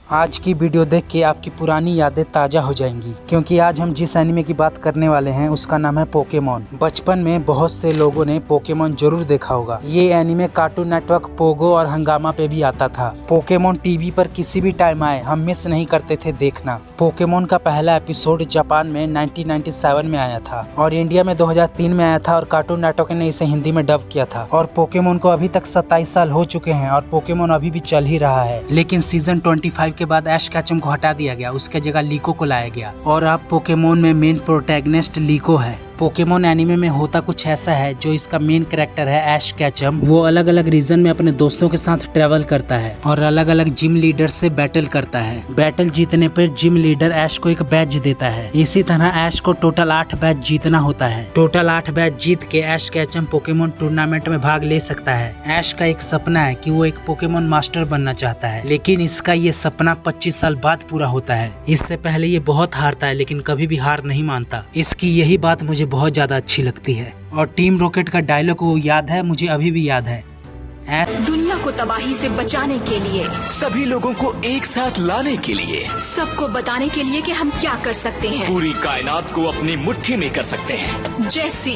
आज की वीडियो देख के आपकी पुरानी यादें ताज़ा हो जाएंगी, क्योंकि आज हम जिस एनिमे की बात करने वाले हैं उसका नाम है पोकेमॉन। बचपन में बहुत से लोगों ने पोकेमॉन जरूर देखा होगा। ये एनिमे कार्टून नेटवर्क, पोगो और हंगामा पे भी आता था। पोकेमॉन टीवी पर किसी भी टाइम आए हम मिस नहीं करते थे देखना। पोकेमॉन का पहला एपिसोड जापान में 1997 में आया था और इंडिया में 2003 में आया था और कार्टून नेटवर्क ने इसे हिंदी में डब किया था। और पोकेमॉन को अभी तक 27 साल हो चुके हैं और पोकेमॉन अभी भी चल ही रहा है। लेकिन सीजन 25 के बाद ऐश कैचम को हटा दिया गया, उसके जगह लीको को लाया गया और अब पोकेमॉन में मेन प्रोटैगनिस्ट लीको है। पोकेमॉन एनिमे में होता कुछ ऐसा है, जो इसका मेन कैरेक्टर है ऐश कैचम, वो अलग अलग रीजन में अपने दोस्तों के साथ ट्रेवल करता है और अलग अलग जिम लीडर से बैटल करता है। बैटल जीतने पर जिम लीडर ऐश को एक बैज देता है। इसी तरह ऐश को टोटल 8 बैज जीतना होता है। टोटल 8 बैज जीत के ऐश कैचम पोकेमॉन टूर्नामेंट में भाग ले सकता है। ऐश का एक सपना है कि वो एक पोकेमॉन मास्टर बनना चाहता है, लेकिन इसका ये सपना 25 साल बाद पूरा होता है। इससे पहले ये बहुत हारता है, लेकिन कभी भी हार नहीं मानता। इसकी यही बात मुझे बहुत ज्यादा अच्छी लगती है। और टीम रॉकेट का डायलॉग वो याद है, मुझे अभी भी याद है। दुनिया को तबाही से बचाने के लिए, सभी लोगों को एक साथ लाने के लिए, सबको बताने के लिए कि हम क्या कर सकते हैं, पूरी कायनात को अपनी मुट्ठी में कर सकते हैं। जैसी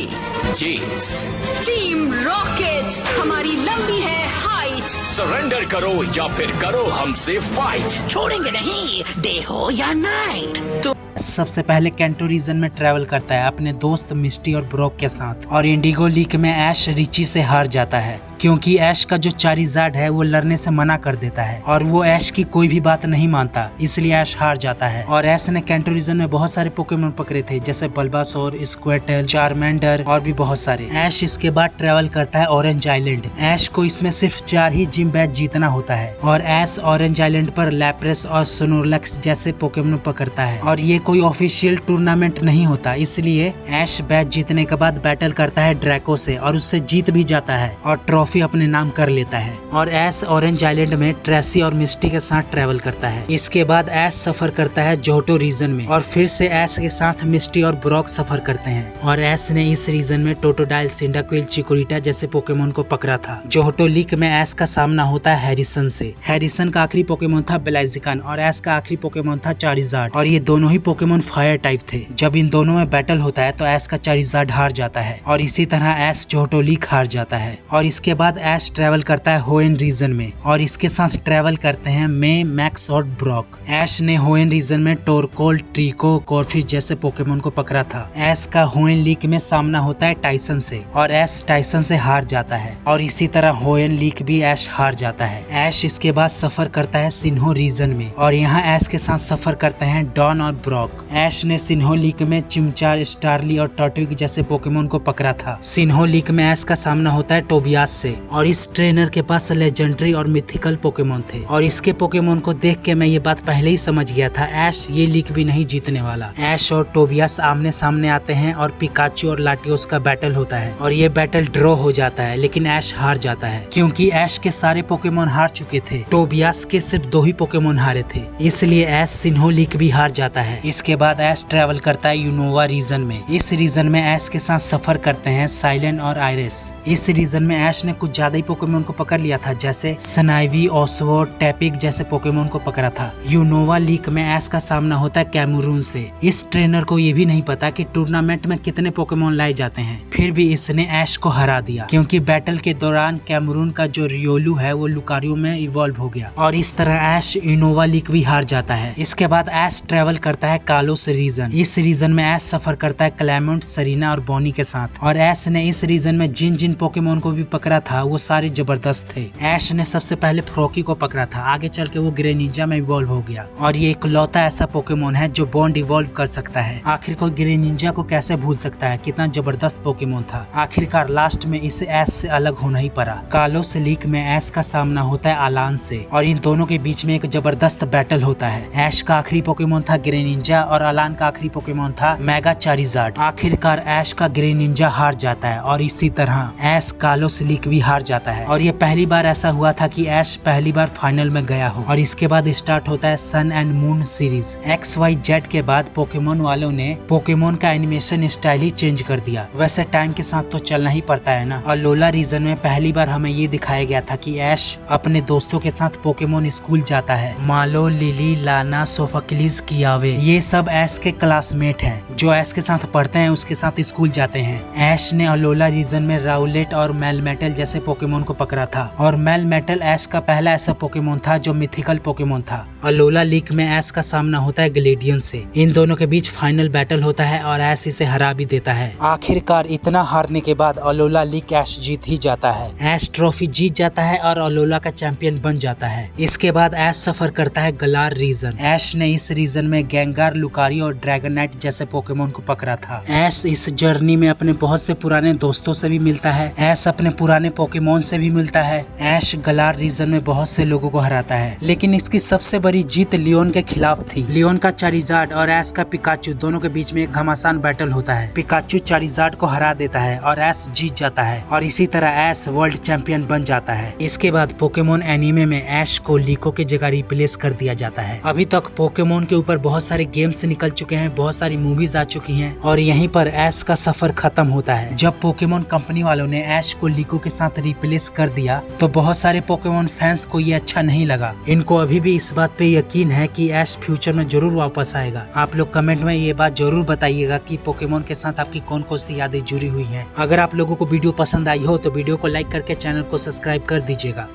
जेम्स, टीम रॉकेट, हमारी लंबी है हाइट। सरेंडर करो या फिर करो हमसे फाइट, छोड़ेंगे नहीं डे हो या नाइट। सबसे पहले कैंटो रीजन में ट्रैवल करता है अपने दोस्त मिस्टी और ब्रोक के साथ और इंडिगो लीग में ऐश रिची से हार जाता है, क्योंकि ऐश का जो चारिज़ार्ड है वो लड़ने से मना कर देता है और वो ऐश की कोई भी बात नहीं मानता, इसलिए ऐश हार जाता है। और ऐश ने कैंटो रीजन में बहुत सारे पोकेमॉन पकड़े थे, जैसे बल्बासोर, स्क्वेटल, चारमेंडर और भी बहुत सारे। ऐश इसके बाद ट्रैवल करता है ऑरेंज आइलैंड। ऐश को इसमें सिर्फ 4 ही जिम बैच जीतना होता है और ऐश ऑरेंज आइलैंड पर लैप्रेस और स्नोरलक्स जैसे पोकेमॉन पकड़ता है और ये कोई ऑफिशियल टूर्नामेंट नहीं होता, इसलिए ऐश बैच जीतने के बाद बैटल करता है ड्रैको से और उससे जीत भी जाता है और ट्रॉफी अपने नाम कर लेता है। और ऐश ऑरेंज आइलैंड में ट्रेसी और मिस्टी के साथ ट्रैवल करता है। इसके बाद ऐश सफर करता है जोहटो रीजन में और फिर से ऐश के साथ मिस्टी और ब्रॉक सफर करते हैं और ऐश ने इस रीजन में टोटोडाइल, सिंडाक्विल, चिकोरिटा जैसे पोकेमॉन को पकड़ा था। जोहटो लीग में ऐश का सामना होता है हैरिसन से। हैरिसन का आखिरी पोकेमॉन था ब्लाइजिकन और ऐश का आखिरी पोकेमॉन था चारिज़ार्ड और ये दोनों ही पोकेमॉन फायर टाइप थे। जब इन दोनों में बैटल होता है तो ऐश का चारिज़ार्ड हार जाता है और इसी तरह ऐश जोहटो लीग हार जाता है। और इसके बाद ऐश ट्रैवल करता है होएन रीजन में और इसके साथ ट्रैवल करते हैं मे, मैक्स और ब्रॉक। ऐश ने होएन रीजन में टोरकोल, ट्रिको, कॉर्फिश जैसे पोकेमॉन को पकड़ा था। ऐश का होएन लीग में सामना होता है टाइसन से और ऐश टाइसन से हार जाता है और इसी तरह होएन लीग भी ऐश हार जाता है। ऐश इसके बाद सफर करता है सिन्हो रीजन में और यहाँ ऐश के साथ सफर करते हैं डॉन और ब्रॉक। ऐश ने सिन्हो लीग में चिमचार, स्टारली और टर्टविक जैसे पोकेमॉन को पकड़ा था। सिन्हो लीग में ऐश का सामना होता है टोबियास से और इस ट्रेनर के पास लेजेंडरी और मिथिकल पोकेमॉन थे और इसके पोकेमॉन को देख के मैं ये बात पहले ही समझ गया था, ऐश ये लीग भी नहीं जीतने वाला। ऐश और टोबियास आमने सामने आते हैं और पिकाचू और लाटियोस का बैटल होता है और ये बैटल ड्रॉ हो जाता है, लेकिन ऐश हार जाता है क्योंकि ऐश के सारे पोकेमॉन हार चुके थे। टोबियास के सिर्फ 2 ही पोकेमॉन हारे थे, इसलिए ऐश सिन्हो लीग भी हार जाता है। इसके बाद ऐश ट्रैवल करता है यूनोवा रीजन में। इस रीजन में ऐश के साथ सफर करते हैं साइलेंट और आयरिस। इस रीजन में ऐश ने कुछ ज्यादा ही पोकेमॉन को पकड़ लिया था, जैसे स्नाइवी, ओसवो, टैपिक जैसे पोकेमॉन को पकड़ा था। यूनोवा लीग में ऐश का सामना होता है कैमरून से। इस ट्रेनर को ये भी नहीं पता कि टूर्नामेंट में कितने पोकेमॉन लाए जाते हैं, फिर भी इसने ऐश को हरा दिया क्योंकि बैटल के दौरान कैमरून का जो रियोलू है वो लुकारियो में इवॉल्व हो गया और इस तरह ऐश यूनोवा लीग भी हार जाता है। इसके बाद ऐश ट्रेवल करता है कालोस रीजन। इस रीजन में ऐश सफर करता है क्लेमेंट, सरीना और बॉनी के साथ और ऐश ने इस रीजन में जिन जिन पोकेमॉन को भी पकड़ा था वो सारे जबरदस्त थे। ऐश ने सबसे पहले फ्रॉकी को पकड़ा था, आगे चल के वो ग्रेनिंजा में इवॉल्व हो गया और ये इकलौता ऐसा पोकेमॉन है जो बॉन्ड इवॉल्व कर सकता है। आखिर कोई ग्रेनिंजा को कैसे भूल सकता है, कितना जबरदस्त पोकेमॉन था। आखिरकार लास्ट में इसे ऐश से अलग होना ही पड़ा। कालोस लीग में ऐश का सामना होता है आलान से और इन दोनों के बीच में एक जबरदस्त बैटल होता है। ऐश का आखिरी पोकेमॉन था ग्रेनिंजा ग्रेनिंजा और अलान का आखिरी पोकेमोन था मेगा चारिज़ार्ड। आखिरकार ऐश का ग्रेनिंजा हार जाता है और इसी तरह ऐश कालोस लीक भी हार जाता है। और ये पहली बार ऐसा हुआ था कि ऐश पहली बार फाइनल में गया हो। और इसके बाद स्टार्ट होता है सन एंड मून सीरीज। XYZ के बाद पोकेमोन वालों ने पोकेमोन का एनिमेशन स्टाइल ही चेंज कर दिया। वैसे टाइम के साथ तो चलना ही पड़ता है ना। और लोला रीजन में पहली बार हमें ये दिखाया गया था कि ऐश अपने दोस्तों के साथ पोकेमोन स्कूल जाता है। मालो, लिली, लाना, सोफोक्लिस, कियावे ये सब ऐश के क्लासमेट हैं जो ऐश के साथ पढ़ते हैं, उसके साथ स्कूल जाते हैं। ऐश ने अलोला रीजन में राउलेट और मेलमेटल जैसे पोकेमोन को पकड़ा था और मेलमेटल ऐश का पहला ऐसा पोकेमोन था जो मिथिकल पोकेमोन था। अलोला लीग में ऐश का सामना होता है ग्लेडियन से। इन दोनों के बीच फाइनल बैटल होता है और ऐश इसे हरा भी देता है। आखिरकार इतना हारने के बाद अलोला लीग ऐश जीत ही जाता है। ऐश ट्रॉफी जीत जाता है और अलोला का चैंपियन बन जाता है। इसके बाद ऐश सफर करता है गलार रीजन। ऐश ने इस रीजन में गेंगार, लुकारी और ड्रैगनाइट जैसे पोकेमोन को पकड़ा था। ऐश इस जर्नी में अपने बहुत से पुराने दोस्तों से भी मिलता है। ऐश अपने पुराने पोकेमोन से भी मिलता है। ऐश गलार रीजन में बहुत से लोगों को हराता है, लेकिन इसकी सबसे बड़ी जीत लियोन के खिलाफ थी। लियोन का चारिज़ार्ड और ऐश का पिकाचू दोनों के बीच में एक घमासान बैटल होता है। पिकाचू चारिज़ार्ड को हरा देता है और ऐश जीत जाता है और इसी तरह ऐश वर्ल्ड चैंपियन बन जाता है। इसके बाद पोकेमोन एनीमे में ऐश को लीको की जगह रिप्लेस कर दिया जाता है। अभी तक पोकेमोन के ऊपर बहुत सारे गेम्स निकल चुके हैं, बहुत सारी मूवीज आ चुकी हैं और यहीं पर ऐश का सफर खत्म होता है। जब पोकेमोन कंपनी वालों ने ऐश को लीको के साथ रिप्लेस कर दिया तो बहुत सारे पोकेमोन फैंस को ये अच्छा नहीं लगा। इनको अभी भी इस बात पे यकीन है कि ऐश फ्यूचर में जरूर वापस आएगा। आप लोग कमेंट में ये बात जरूर बताइएगा कि पोकेमोन के साथ आपकी कौन कौन सी यादें जुड़ी हुई हैं। अगर आप लोगों को वीडियो पसंद आई हो तो वीडियो को लाइक करके चैनल को सब्सक्राइब कर दीजिएगा।